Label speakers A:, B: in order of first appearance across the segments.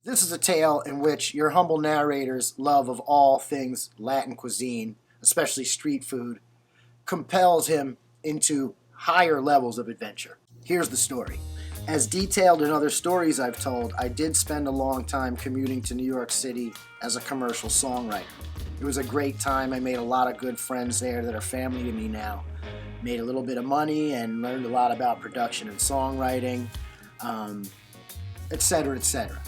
A: This is a tale in which your humble narrator's love of all things Latin cuisine, especially street food, compels him into higher levels of adventure. Here's the story. As detailed in other stories I've told, I did spend a long time commuting to New York City as a commercial songwriter. It was a great time. I made a lot of good friends there that are family to me now. Made a little bit of money and learned a lot about production and songwriting, etc., etc.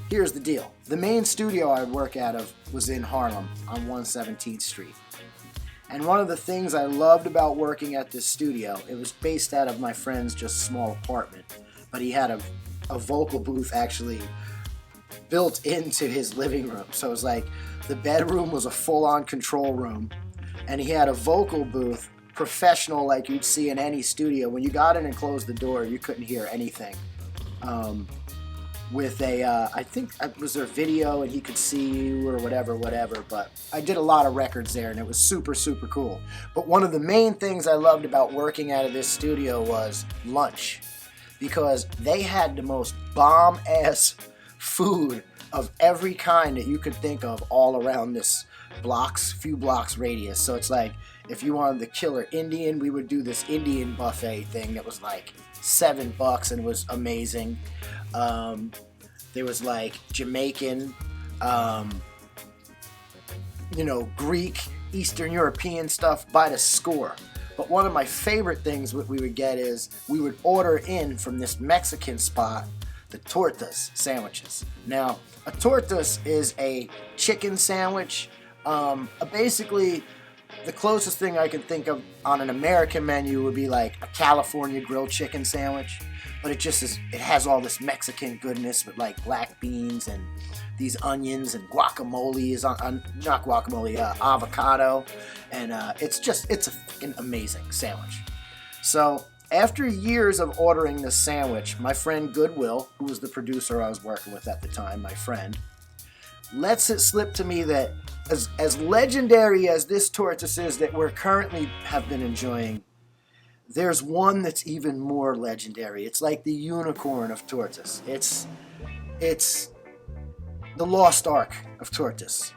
A: Here's the deal. The main studio I would work out of was in Harlem on 117th Street. And one of the things I loved about working at this studio, it was based out of my friend's just small apartment, but he had a vocal booth actually built into his living room. So it was like the bedroom was a full-on control room, and he had a vocal booth, professional like you'd see in any studio. When you got in and closed the door, you couldn't hear anything. With I think it was their video and he could see you or whatever, but I did a lot of records there and it was super, super cool. But one of the main things I loved about working out of this studio was lunch, because they had the most bomb-ass food of every kind that you could think of all around this few blocks radius. So it's like, if you wanted the killer Indian, we would do this Indian buffet thing that was like $7 and was amazing. There was like Jamaican, Greek, Eastern European stuff by the score. But one of my favorite things what we would get is we would order in from this Mexican spot the tortas sandwiches. Now, a tortas is a chicken sandwich. Basically, the closest thing I can think of on an American menu would be like a California grilled chicken sandwich, but it has all this Mexican goodness with like black beans and these onions and guacamole avocado, and it's a fucking amazing sandwich. So after years of ordering this sandwich, my friend Goodwill, who was the producer I was working with at the time, my friend, lets it slip to me that as legendary as this tortas is that we're currently have been enjoying, there's one that's even more legendary. It's like the unicorn of tortas. It's the lost ark of tortas.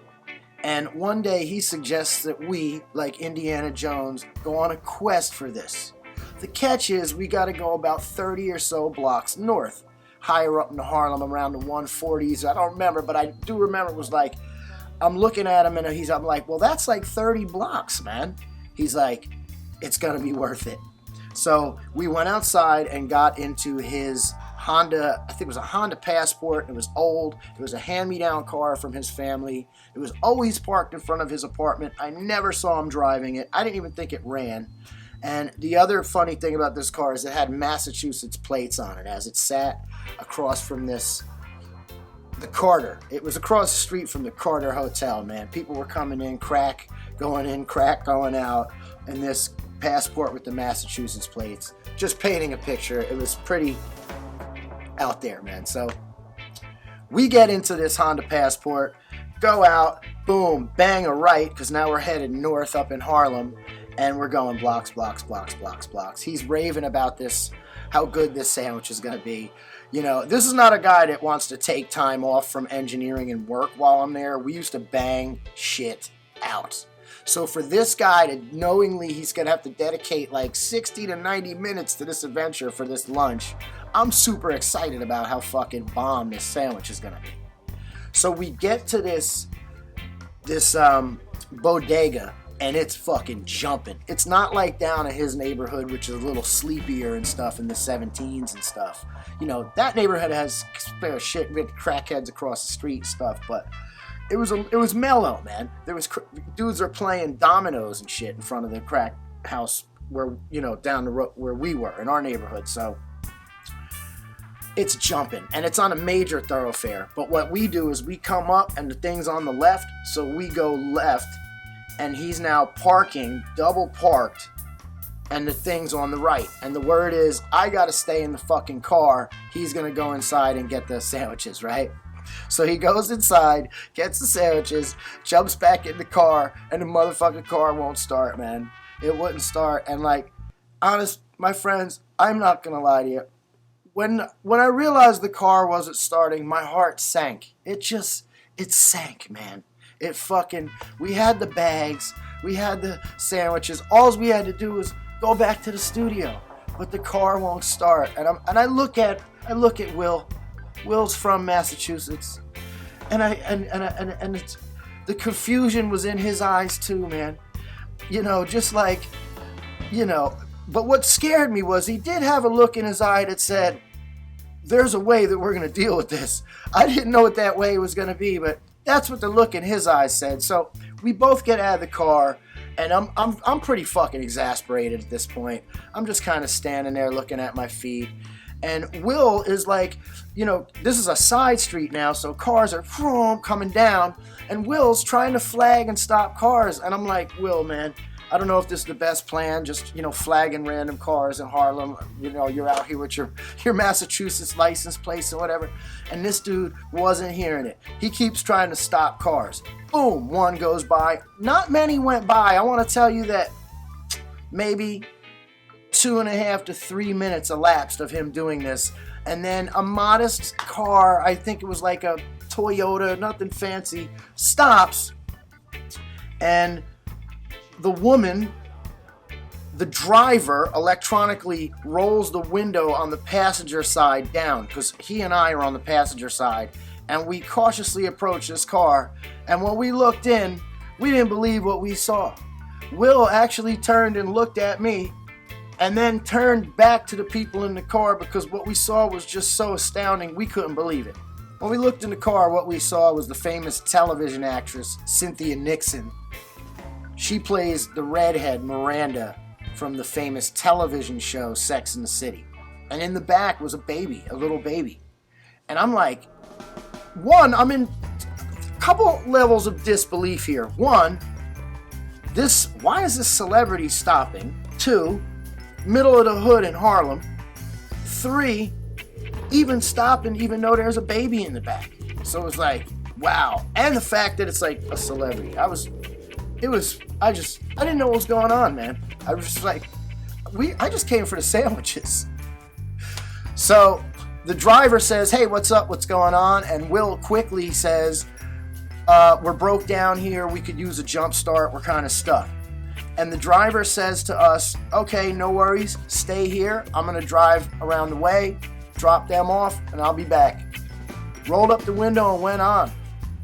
A: And one day he suggests that we, like Indiana Jones, go on a quest for this. The catch is we got to go about 30 or so blocks north, higher up in Harlem, around the 140s. I don't remember, but I do remember it was like, I'm looking at him and I'm like, well, that's like 30 blocks, man. He's like, it's going to be worth it. So we went outside and got into his Honda, I think it was a Honda Passport. It was old. It was a hand-me-down car from his family. It was always parked in front of his apartment. I never saw him driving it. I didn't even think it ran. And the other funny thing about this car is it had Massachusetts plates on it as it sat across from the Carter. It was across the street from the Carter Hotel, man. People were coming in, crack going out, and this Passport with the Massachusetts plates. Just painting a picture. It was pretty out there, man. So we get into this Honda Passport, go out, boom, bang a right, because now we're headed north up in Harlem, and we're going blocks. He's raving about this, how good this sandwich is going to be. This is not a guy that wants to take time off from engineering and work while I'm there. We used to bang shit out. So for this guy to knowingly he's going to have to dedicate like 60 to 90 minutes to this adventure for this lunch, I'm super excited about how fucking bomb this sandwich is going to be. So we get to this bodega, and it's fucking jumping. It's not like down in his neighborhood, which is a little sleepier and stuff in the 17s and stuff. That neighborhood has spare shit with crackheads across the street stuff, but it was mellow, man. There was dudes are playing dominoes and shit in front of the crack house where, down the road where we were in our neighborhood. So it's jumping, and it's on a major thoroughfare. But what we do is we come up, and the thing's on the left, so we go left, and he's now parking, double parked, and the thing's on the right. And the word is, I gotta stay in the fucking car. He's gonna go inside and get the sandwiches, right? So he goes inside, gets the sandwiches, jumps back in the car, and the motherfucking car won't start, man. It wouldn't start. And like, honest, my friends, I'm not gonna lie to you. when I realized the car wasn't starting, my heart sank. It sank, man. We had the bags, we had the sandwiches. All we had to do was go back to the studio, but the car won't start. And I look at Will. Will's from Massachusetts, and it's, the confusion was in his eyes too, man. Just like, But what scared me was he did have a look in his eye that said, "There's a way that we're going to deal with this." I didn't know what that way was going to be, but that's what the look in his eyes said. So we both get out of the car, and I'm pretty fucking exasperated at this point. I'm just kind of standing there looking at my feet. And Will is like, this is a side street now, so cars are coming down, and Will's trying to flag and stop cars. And I'm like, Will, man, I don't know if this is the best plan, just, flagging random cars in Harlem. You're out here with your Massachusetts license plates or whatever. And this dude wasn't hearing it. He keeps trying to stop cars. Boom, one goes by. Not many went by. I want to tell you that maybe 2.5 to 3 minutes elapsed of him doing this. And then a modest car, I think it was like a Toyota, nothing fancy, stops. And the woman, the driver, electronically rolls the window on the passenger side down, because he and I are on the passenger side, and we cautiously approach this car. And when we looked in, we didn't believe what we saw. Will actually turned and looked at me, and then turned back to the people in the car, because what we saw was just so astounding, we couldn't believe it. When we looked in the car, what we saw was the famous television actress, Cynthia Nixon. She plays the redhead Miranda from the famous television show Sex and the City. And in the back was a baby, a little baby. And I'm like, I'm in a couple levels of disbelief here. One, why is this celebrity stopping? Two, middle of the hood in Harlem. Three, even stopping even though there's a baby in the back. So it was like, wow. And the fact that it's like a celebrity. I didn't know what was going on, man. I was just like, I just came for the sandwiches. So the driver says, "Hey, what's up? What's going on?" And Will quickly says, "We're broke down here. We could use a jump start. We're kind of stuck." And the driver says to us, "Okay, no worries. Stay here. I'm going to drive around the way, drop them off, and I'll be back." Rolled up the window and went on.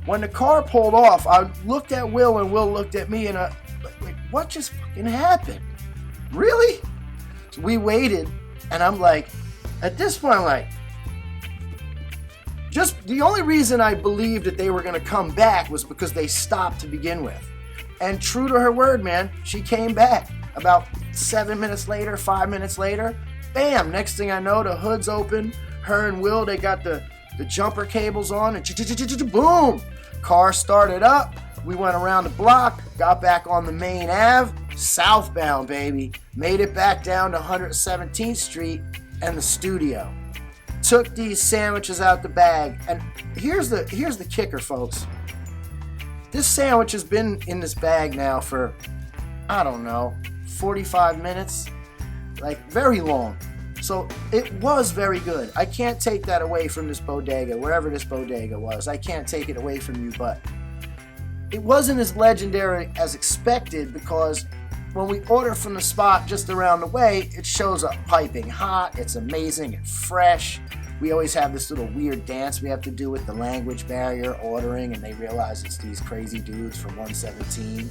A: When the car pulled off, I looked at Will and Will looked at me, and what just fucking happened? Really? So we waited, and I'm like, at this point, I'm like, just the only reason I believed that they were going to come back was because they stopped to begin with. And true to her word, man, she came back. About 7 minutes later, 5 minutes later, bam, next thing I know, the hood's open. Her and Will, they got the jumper cables on, and boom, car started up. We went around the block, got back on the main Ave, southbound, baby. Made it back down to 117th Street and the studio. Took these sandwiches out the bag, and here's the kicker, folks. This sandwich has been in this bag now for, I don't know, 45 minutes, like very long. So it was very good. I can't take that away from this bodega, wherever this bodega was. I can't take it away from you, but it wasn't as legendary as expected, because when we order from the spot just around the way, it shows up piping hot. It's amazing. It's fresh. We always have this little weird dance we have to do with the language barrier ordering, and they realize it's these crazy dudes from 117.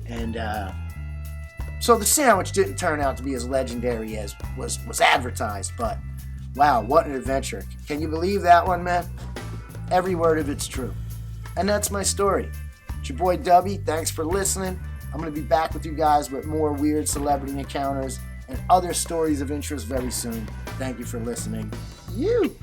A: And so the sandwich didn't turn out to be as legendary as was advertised, but wow, what an adventure. Can you believe that one, man? Every word of it's true. And that's my story. It's your boy Dubby. Thanks for listening. I'm going to be back with you guys with more weird celebrity encounters and other stories of interest very soon. Thank you for listening. You!